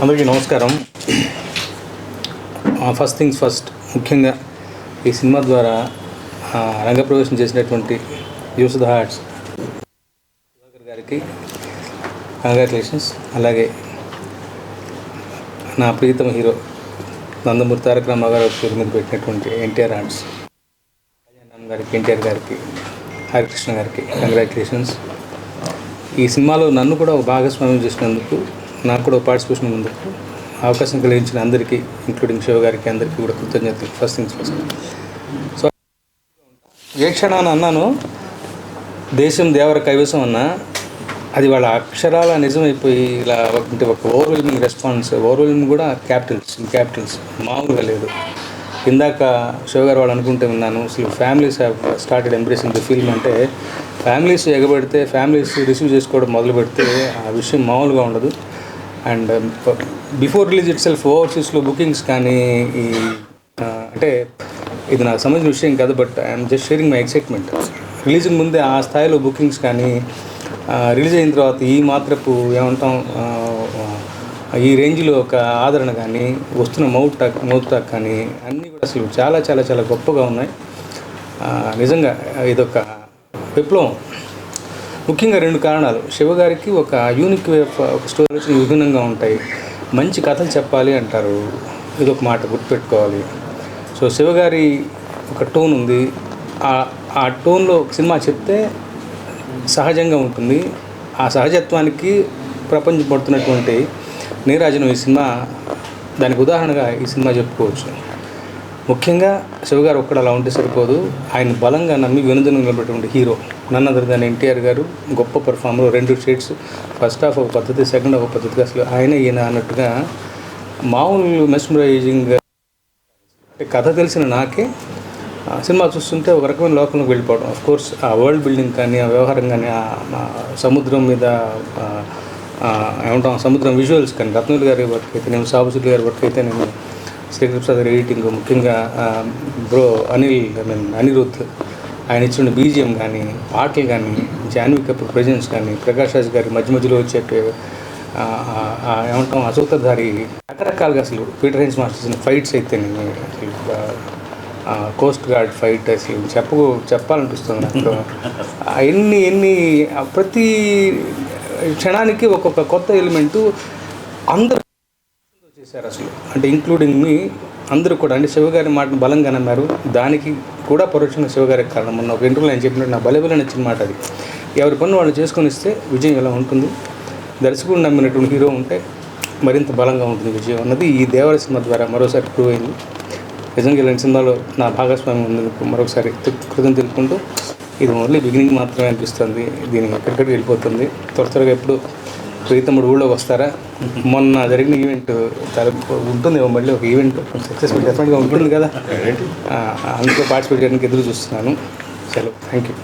అందరికీ నమస్కారం. First things first, ముఖ్యంగా ఈ సినిమా ద్వారా రంగప్రవేశం చేసినటువంటి యూస్ ద హార్ట్స్ గారికి కంగ్రాచులేషన్స్. అలాగే నా ప్రీతమ హీరో నందమూరి తారక రామారావు పేరు మీద పెట్టినటువంటి ఎన్టీఆర్ ఆర్ట్స్ గారికి, ఎన్టీఆర్ గారికి, హరికృష్ణ గారికి కంగ్రాచులేషన్స్. ఈ సినిమాలో నన్ను కూడా ఒక భాగస్వామ్యం చేసినందుకు, నాకు కూడా పార్టిసిపేషన్ ఉన్నందుకు అవకాశం కలిగించిన అందరికీ, ఇంక్లూడింగ్ శివ గారికి, అందరికీ కూడా కృతజ్ఞతలు. First things first. సో ఏ క్షణాన్ని అన్నాను దేశం దేవర కైవసం అన్నా, అది వాళ్ళ అక్షరాల నిజమైపోయి ఇలా అంటే ఒక ఓవర్వెల్మింగ్ రెస్పాన్స్. ఓవర్వెల్మింగ్ కూడా క్యాపిటల్స్ మామూలుగా లేదు. ఇందాక శివ గారు వాళ్ళు అనుకుంటే విన్నాను, అసలు families have started embracing the film. అంటే ఫ్యామిలీస్ ఎగబెడితే, ఫ్యామిలీస్ రిసీవ్ చేసుకోవడం మొదలు పెడితే ఆ విషయం మామూలుగా ఉండదు. And before release itself ఓవర్సీస్లో బుకింగ్స్ కానీ, ఈ అంటే ఇది నాకు సంబంధించిన విషయం కాదు, but I'm just sharing my excitement. రిలీజ్కి ముందే ఆ స్థాయిలో బుకింగ్స్ కానీ, రిలీజ్ అయిన తర్వాత ఈ మాత్రపు ఏమంటాం, ఈ రేంజ్లో ఒక ఆదరణ కానీ, వస్తున్న మౌత్ టాక్ కానీ అన్నీ కూడా అసలు చాలా చాలా చాలా గొప్పగా ఉన్నాయి. నిజంగా ఇదొక విప్లవం. ముఖ్యంగా 2 కారణాలు. శివగారికి ఒక యూనిక్ వే ఆఫ్ ఒక స్టోరీస్ విభిన్నంగా ఉంటాయి. మంచి కథలు చెప్పాలి అంటారు, ఇదొక మాట గుర్తుపెట్టుకోవాలి. సో శివగారి ఒక టోన్ ఉంది. ఆ టోన్లో సినిమా చెప్తే సహజంగా ఉంటుంది. ఆ సహజత్వానికి ప్రపంచం పడుతున్నటువంటి నీరాజనం ఈ సినిమా దానికి ఉదాహరణగా ఈ సినిమా చెప్పుకోవచ్చు. ముఖ్యంగా శివగారు ఒక్కడ అలా ఉంటే సరిపోదు, ఆయన బలంగా నమ్మి వెనుదను నిలబెట్టినటువంటి hero none other than NTR garu. గొప్ప పర్ఫార్మర్. 2 షేడ్స్, ఫస్ట్ హాఫ్ ఒక పద్ధతి, సెకండ్ హాఫ్ ఒక పద్ధతిగా అసలు ఆయన ఈయన అన్నట్టుగా మామూలు మెస్మరైజింగ్. అంటే కథ తెలిసిన నాకే సినిమా చూస్తుంటే ఒక రకమైన లోకంలోకి వెళ్ళిపోవడం. ఆఫ్ కోర్స్ ఆ వరల్డ్ బిల్డింగ్ కానీ, ఆ వ్యవహారం కానీ, ఆ సముద్రం మీద ఏమంటాం సముద్రం విజువల్స్ కానీ, రత్నూల్ గారి వర్క్ అయితే నేను, సాబుసుల్ గారి వర్క్ అయితే నేను, శ్రీకృష్ణ ప్రసాద్ ఎడిటింగ్, ముఖ్యంగా అనిరుద్ధ్ ఆయన ఇచ్చిన బీజిఎం కానీ, పాటలు కానీ, జాన్వీ కపూర్ ప్రెజెన్స్ కానీ, ప్రకాష్ రాజ్ గారి మధ్యలో వచ్చే ఏమంటాం అసూత్రధారి, రకరకాలుగా అసలు పీటర్ హెన్స్ మాస్టర్స్ ఫైట్స్ అయితే నేను కోస్ట్ గార్డ్ ఫైట్ అసలు చెప్పాలనిపిస్తుంది నాకు. ఎన్ని ప్రతి క్షణానికి ఒక్కొక్క కొత్త ఎలిమెంటు అందరూ చేశారు అసలు. అంటే ఇంక్లూడింగ్ మీ అందరూ కూడా. అంటే శివగారి మాటను బలంగా నమ్మారు. దానికి కూడా పరోక్షంగా శివగారికి కారణం. మొన్న ఒక ఇంటర్వ్యూలో ఆయన చెప్పినట్టు నా బలబల నచ్చిన మాట అది. ఎవరి పనులు వాళ్ళు చేసుకొని ఇస్తే విజయం ఎలా ఉంటుంది, దర్శకుడు నమ్మినటువంటి హీరో ఉంటే మరింత బలంగా ఉంటుంది విజయం అన్నది ఈ దేవర సినిమా ద్వారా మరోసారి ప్రూవ్ అయింది. నిజంగా ఇలాంటి సినిమాలో నా భాగస్వామ్యం ఉన్నందుకు మరొకసారి కృతజ్ఞతలు తెలుపుకుంటూ, ఇది ఓన్లీ బిగినింగ్ మాత్రమే అనిపిస్తుంది. దీని ఎక్కడికక్కడికి వెళ్ళిపోతుంది. త్వరగా ఎప్పుడు ప్రీతముడు ఊళ్ళోకి వస్తారా? మొన్న జరిగిన ఈవెంట్ చాలా ఉంటుంది, మళ్ళీ ఒక ఈవెంట్ సక్సెస్ఫుల్ డెఫినెట్గా ఉంటుంది కదా, అందులో పార్టిసిపేట్ చేయడానికి ఎదురు చూస్తున్నాను. సెలవు. Thank you.